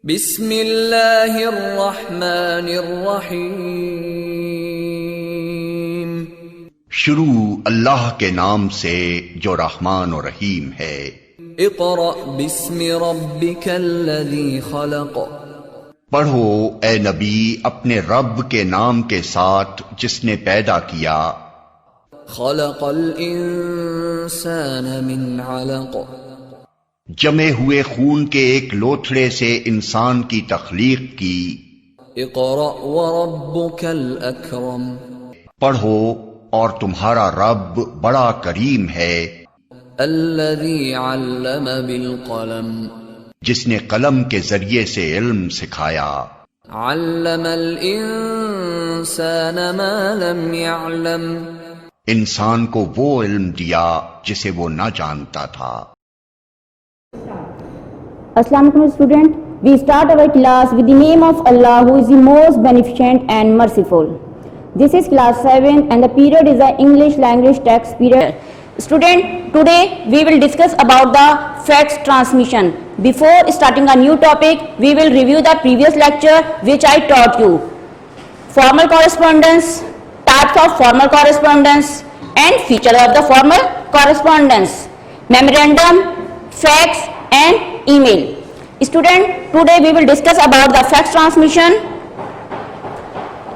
بسم اللہ الرحمن الرحیم. شروع اللہ کے نام سے جو رحمان و رحیم ہے. اقرأ بسم ربک الذی خلق. پڑھو اے نبی اپنے رب کے نام کے ساتھ جس نے پیدا کیا. خلق الانسان من علق. جمے ہوئے خون کے ایک لوتھڑے سے انسان کی تخلیق کی. اقرأ وربک الاکرم. پڑھو اور تمہارا رب بڑا کریم ہے. الذی علم بالقلم. جس نے قلم کے ذریعے سے علم سکھایا. علم الانسان ما لم يعلم. انسان کو وہ علم دیا جسے وہ نہ جانتا تھا. Assalamu alaikum student. We start our class with the name of Allah who is the most beneficent and merciful. This is class 7 and the period is the English language text period. Student, today we will discuss about the fax transmission. Before starting a new topic, we will review the previous lecture which I taught you. Formal correspondence, types of formal correspondence and features of the formal correspondence, memorandum, fax and email. Student, today we will discuss about the fax transmission.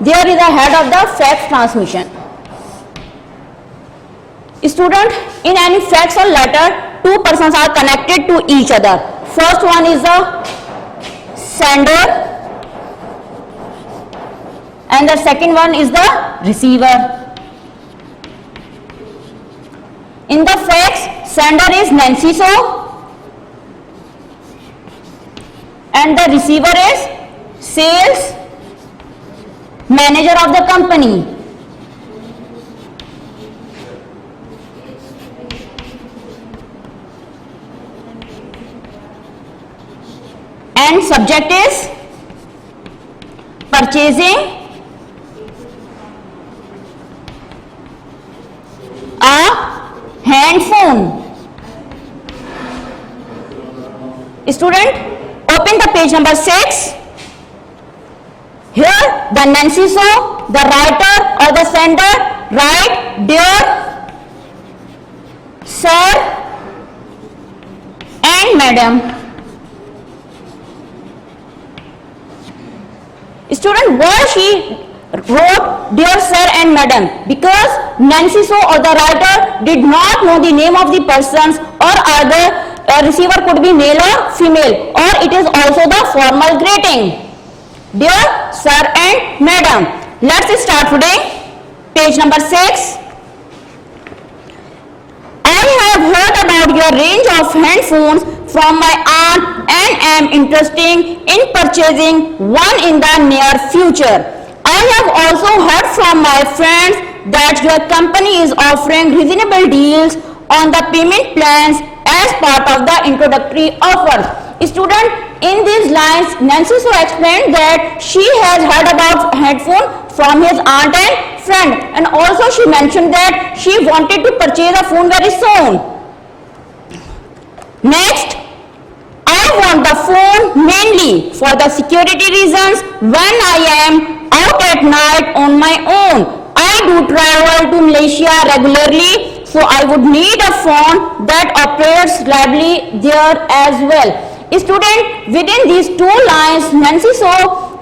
There is a head of the fax transmission. Student, in any fax or letter, two persons are connected to each other. First one is the sender and the second one is the receiver. In the fax, sender is Nancy So and the receiver is sales manager of the company. And subject is purchasing a handphone. Student, open the page number 6. Here the Nancy So, the writer or the sender write, dear sir and madam. Student, why she wrote dear sir and madam? Because Nancy So or the writer did not know the name of the persons, or either receiver could be male or female, or it is also the formal greeting, dear sir and madam. Let's start today. Page number 6. I have heard about your range of handphones from my aunt and am interested in purchasing one in the near future. I have also heard from my friends that your company is offering reasonable deals on the payment plans as part of the introductory offers. Student, in these lines, Nancy So explained that she has heard about headphone from his aunt and friend, and also she mentioned that she wanted to purchase a phone very soon. Next, I want the phone mainly for the security reasons when I am out at night on my own. I do travel to Malaysia regularly, so I would need a phone that operates reliably there as well. Student, within these two lines, Nancy So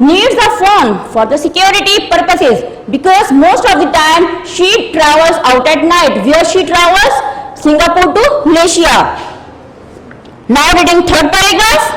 needs a phone for the security purposes because most of the time she travels out at night. Where she travels? Singapore to Malaysia. Now reading third paragraph.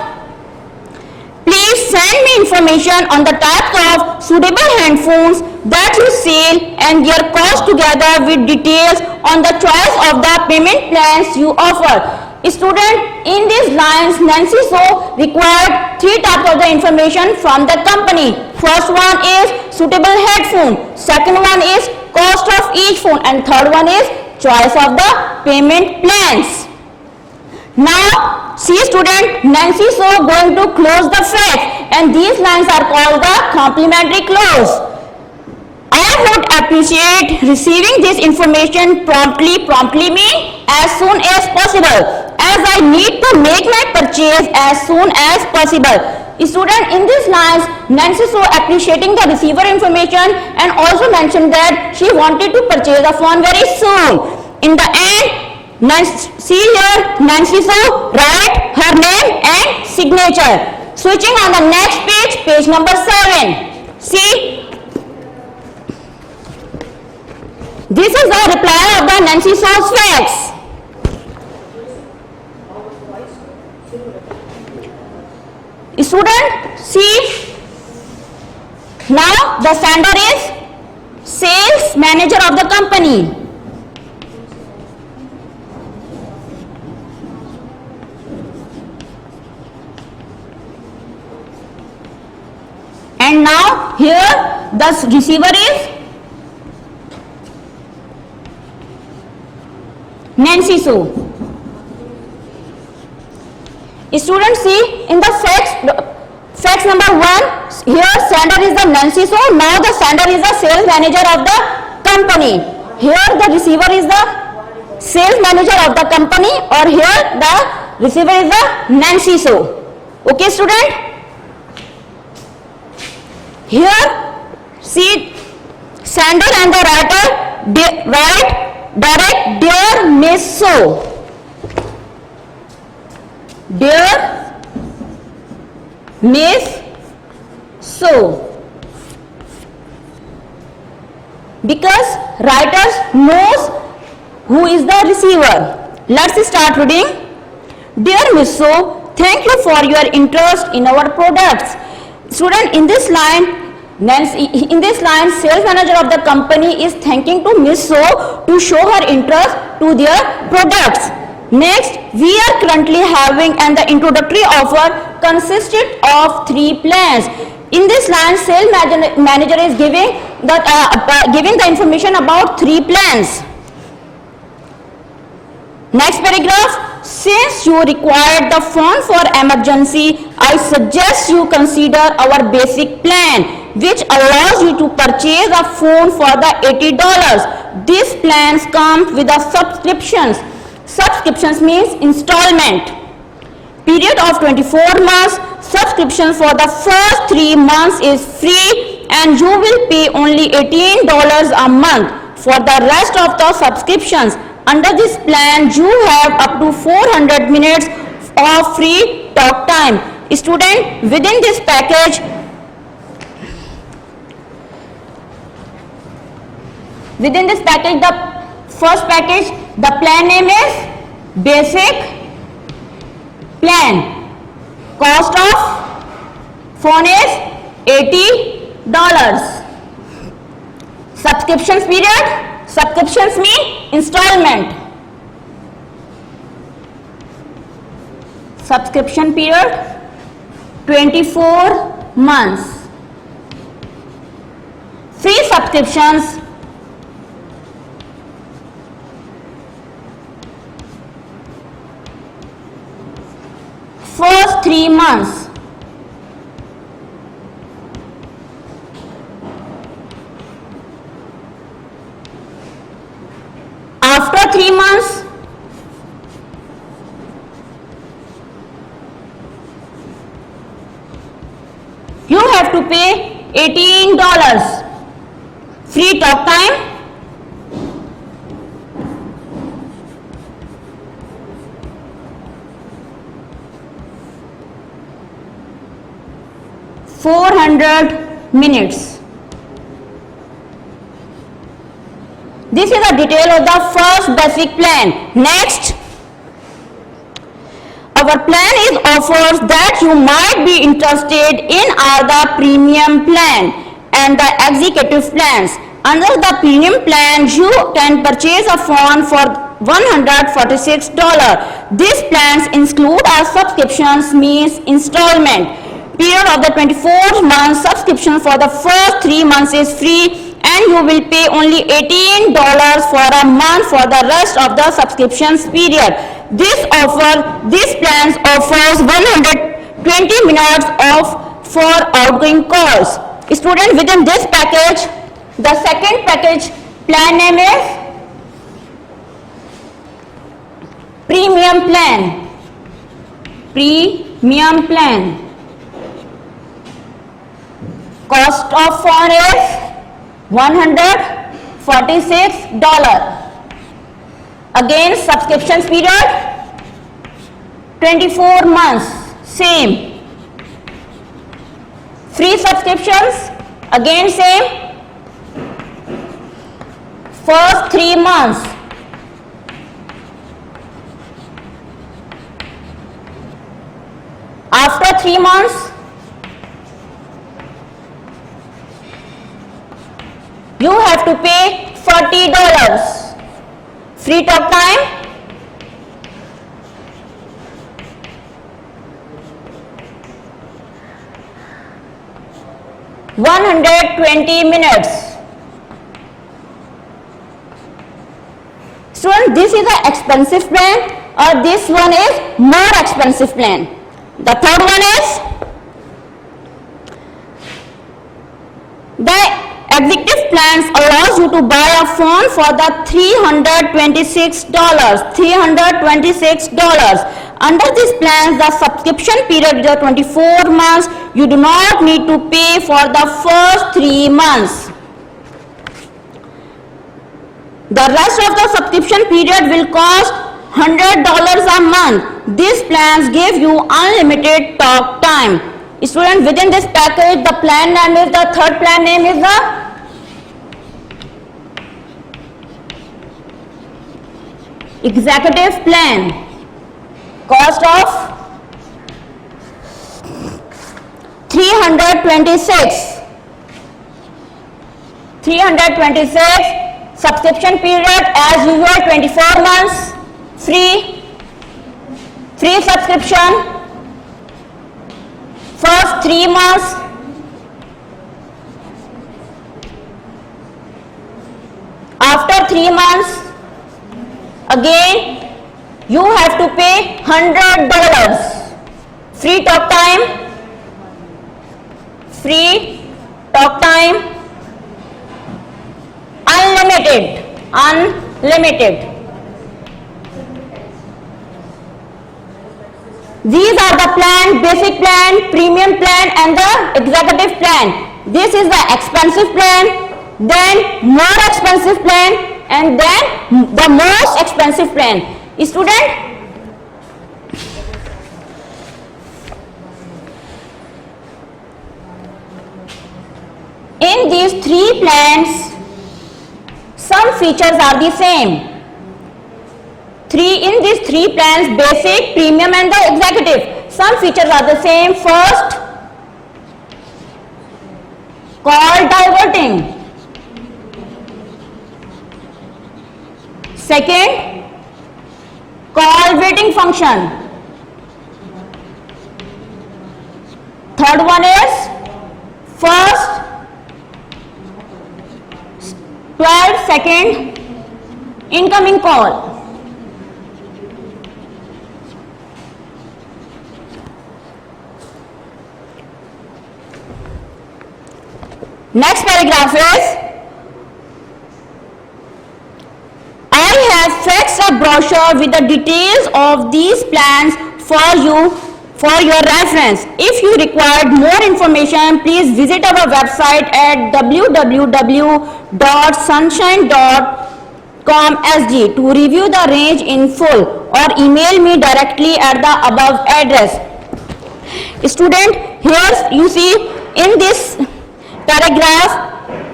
Please send me information on the types of suitable handphones that you sell and their cost together with details on the choice of the payment plans you offer. Student, in these lines, Nancy So required three types of the information from the company. First one is suitable headphone. Second one is cost of each phone, and third one is choice of the payment plans. Now, see student, Nancy So going to close the fax, and these lines are called the complementary clause. I would appreciate receiving this information promptly mean as soon as possible, as I need to make my purchase as soon as possible. Student, in these lines, Nancy so appreciating the receiver information and also mentioned that she wanted to purchase a phone very soon. In the end, Nancy here, Nancy so write her name and signature. Switching on the next page, page number 7. See, this is the reply of the Nancy So's fax. Student, see, now the sender is sales manager of the company. And now here the receiver is Nancy So. Students, see, in the fax number 1, here sender is the Nancy So. Now the sender is the sales manager of the company. Here the receiver is the sales manager of the company, or here the receiver is the Nancy So. Okay, student? Here, see, sender and the writer write direct, dear Miss So. Dear Miss So. Because writers knows who is the receiver. Let's start reading. Dear Miss So, thank you for your interest in our products. Student, in this line, sales manager of the company is thanking to Miss So to show her interest to their products. Next, we are currently having and the introductory offer consisted of 3 plans. In this line, sales manager is giving the information about 3 plans. Next paragraph, since you required the phone for emergency, I suggest you consider our basic plan, which allows you to purchase a phone for the $80. These plans come with the subscriptions. Subscriptions means installment. Period of 24 months. Subscription for the first 3 months is free and you will pay only $18 a month for the rest of the subscriptions. Under this plan, you have up to 400 minutes of free talk time. Student, within this package, the first package, the plan name is basic plan. Cost of phone is $80. Subscriptions period. Subscriptions mean installment. Subscription period 24 months. Free subscriptions first 3 months. After 3 months, you have to pay $18. Free talk time. $400 minutes. This is the detail of the first basic plan. Next, our plan is offers that you might be interested in are the premium plan and the executive plans. Under the premium plan, you can purchase a phone for $146. These plans include a subscriptions means installment. Period of the 24 months. Subscription for the first 3 months is free and you will pay only $18 for a month for the rest of the subscriptions period. This plans offers 120 minutes for outgoing calls. Student, within this package, the second package plan name is premium plan. Premium plan. Cost of phone is $146. Again, subscription period 24 months, same. Free subscriptions, again same. First 3 months. After 3 months, you have to pay $40. Free talk time, $120. Student, this is an expensive plan or this one is more expensive plan. The third one is the executive plans allows you to buy a phone for the $326. Under these plans, the subscription period is 24 months. You do not need to pay for the first 3 months. The rest of the subscription period will cost $100 a month. These plans give you unlimited talk time. Student, within this package, the plan name is, the third plan name is the executive plan. Cost of $326. Subscription period as usual 24 months. Free subscription. First 3 months. After 3 months, again you have to pay $100. Free talk time. Unlimited. These are the plan: basic plan, premium plan and the executive plan. This is the expensive plan, then more expensive plan and then the most expensive plan. Student, in these 3 plans, some features are the same. In these 3 plans, basic, premium and the executive, some features are the same. First, call diverting. Second, call waiting function. Third one is first 12-second incoming call. Next paragraph is, I have faxed a brochure with the details of these plans for you for your reference. If you required more information, please visit our website at www.sunshine.com/sg to review the range in full, or email me directly at the above address. Student, here you see in this paragraph,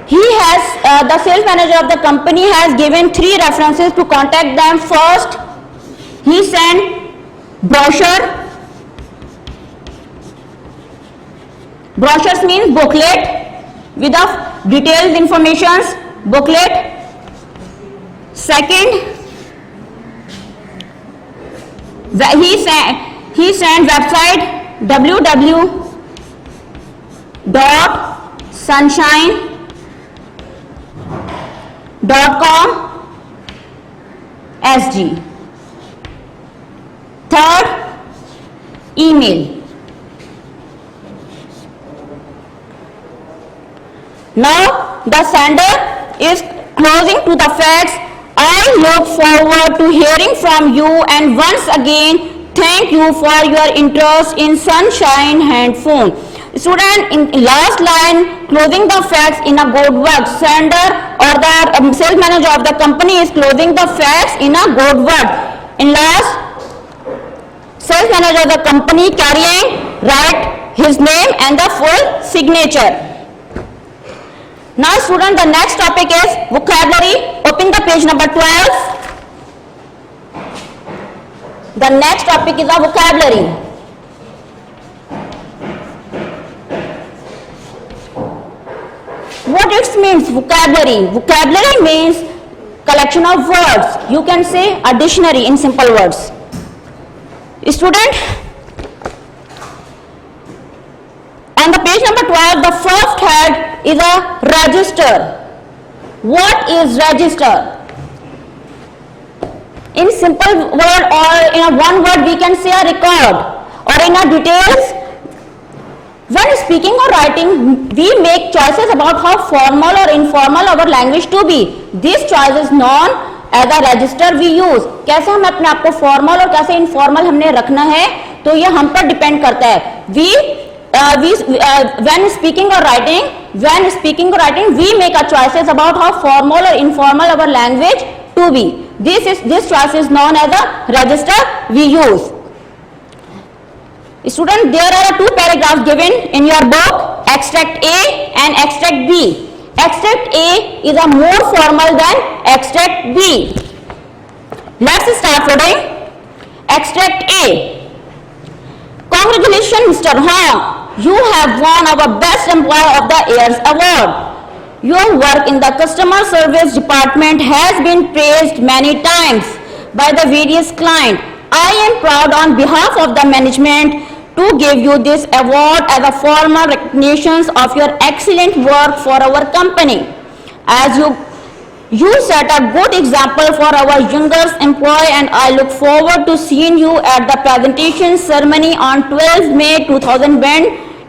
the sales manager of the company has given 3 references to contact them. First, he sent brochure. Brochures means booklet with the detailed information. Booklet. Second, he sent website www.sunshine.com/sg. Third, email. Now the sender is closing to the facts. I look forward to hearing from you, and once again thank you for your interest in Sunshine Handphone. Student, in last line, closing the facts in a good word. Sender or the sales manager of the company is closing the facts in a good word. In last, sales manager of the company carrying write his name and the full signature. Now student, the next topic is vocabulary. Open the page number 12. The next topic is a vocabulary. What it means, vocabulary? Vocabulary means collection of words. You can say a dictionary in simple words. Student, on the page number 12, the first head is a register. What is register? In simple word or in a one word we can say a record, or in a details. When speaking or writing, we make choices about how formal or informal our language to be. This choice is known as a register we use. कैसे हम अपने आप को formal और कैसे informal हमने रखना है, तो ये हम पर depend करता है. When speaking or writing, we make our choices about how formal or informal our language to be. This choice is known as a register we use. Student, there are two paragraphs given in your book, extract A and extract B. Extract A is a more formal than extract B. Let's start reading. Extract A. Congratulations, Mr. Hong. You have won our Best Employee of the Year award. Your work in the customer service department has been praised many times by the various clients. I am proud on behalf of the management to give you this award as a formal recognition of your excellent work for our company. As you set a good example for our youngest employee, and I look forward to seeing you at the presentation ceremony on 12 May 2001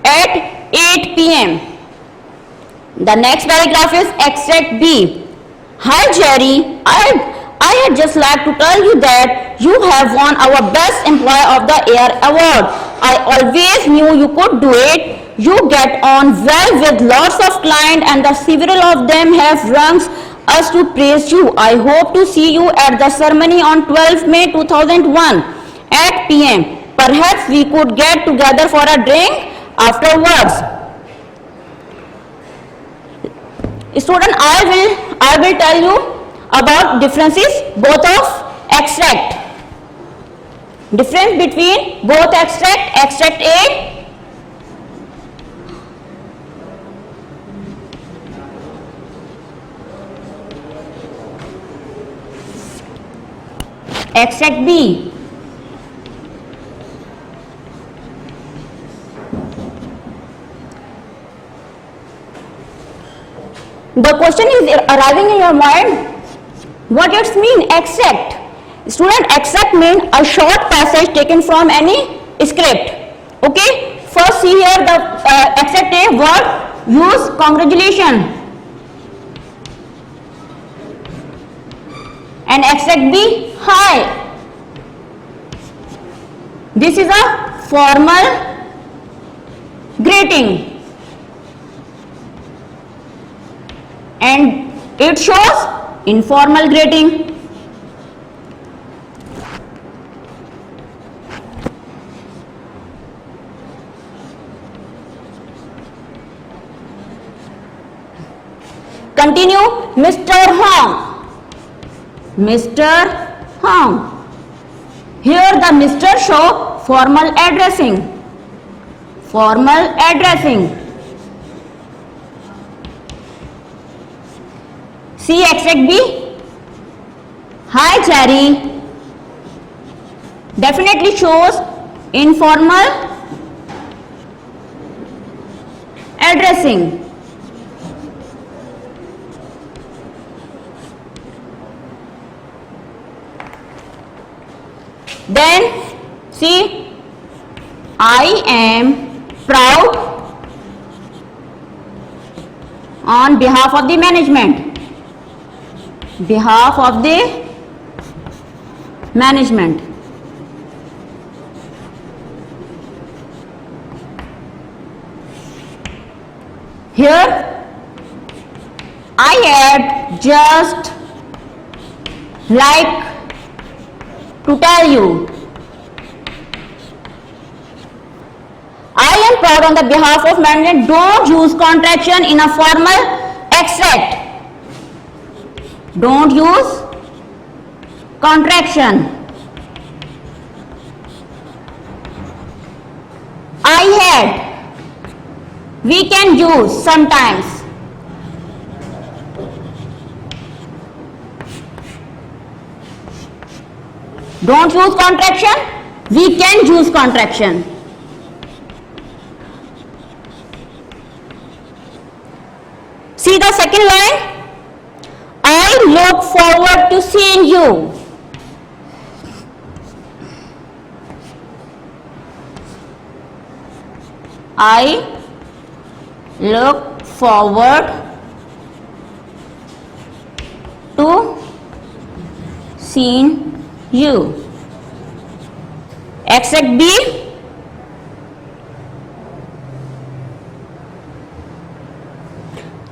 at 8 p.m. The next paragraph is extract B. Hi Jerry, I had just like to tell you that you have won our Best Employee of the Year award. I always knew you could do it. You get on well with lots of clients, and the several of them have rung us to praise you. I hope to see you at the ceremony on 12 May 2001 at p.m. Perhaps we could get together for a drink afterwards. Student, I will tell you about differences both of extract. Difference between both extract A, extract B. The question is arising in your mind, what it means extract? Student, extract means a short passage taken from any script. Okay, first see here the extract A word, use congratulations, and extract B, hi. This is a formal greeting, and it shows informal greeting. Continue, Mr. Hong. Mr. Hong. Here the Mr. show formal addressing. Formal addressing. See extract B. Hi Jerry. Definitely shows informal addressing. Then see, I am proud on behalf of the management. Behalf of the management. Here I had just like to tell you, I am proud on the behalf of management. Don't use contraction in a formal extract. Don't use contraction. I had, we can use sometimes. Don't use contraction. We can use contraction. See the second line. I look forward to seeing you. I look forward to seeing you. Except B.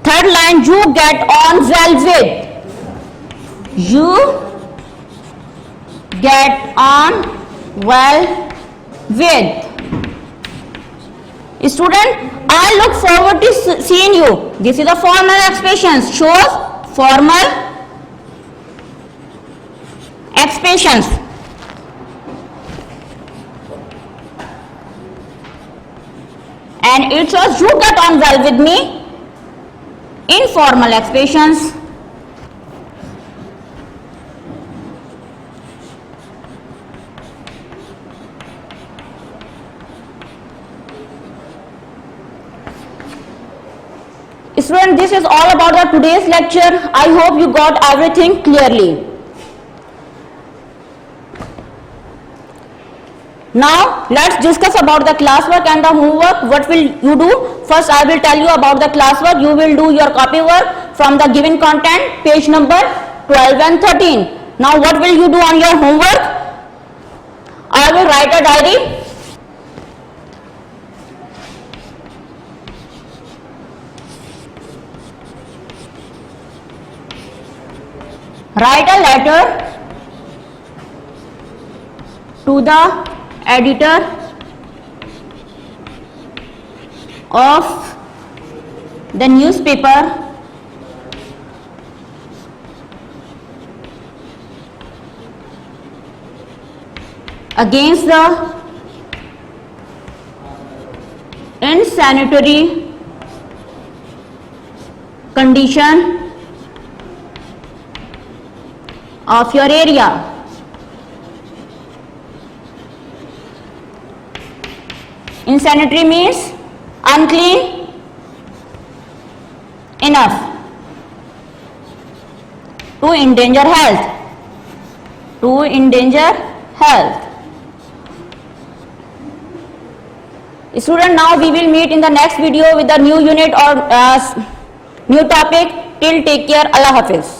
Third line, you get on well with. You get on well with. Student, I look forward to seeing you. This is a formal expression, shows formal expressions. And it shows you get on well with me. Informal expressions. Student, this is all about the today's lecture. I hope you got everything clearly. Now let's discuss about the classwork and the homework. What will you do? First I will tell you about the classwork. You will do your copy work from the given content, page number 12 and 13. Now what will you do on your homework? I will write a diary. Write a letter to the editor of the newspaper against the unsanitary condition of your area. Insanitary means unclean enough to endanger health. To endanger health. Student, now we will meet in the next video with the new unit or new topic. Till take care. Allah Hafiz.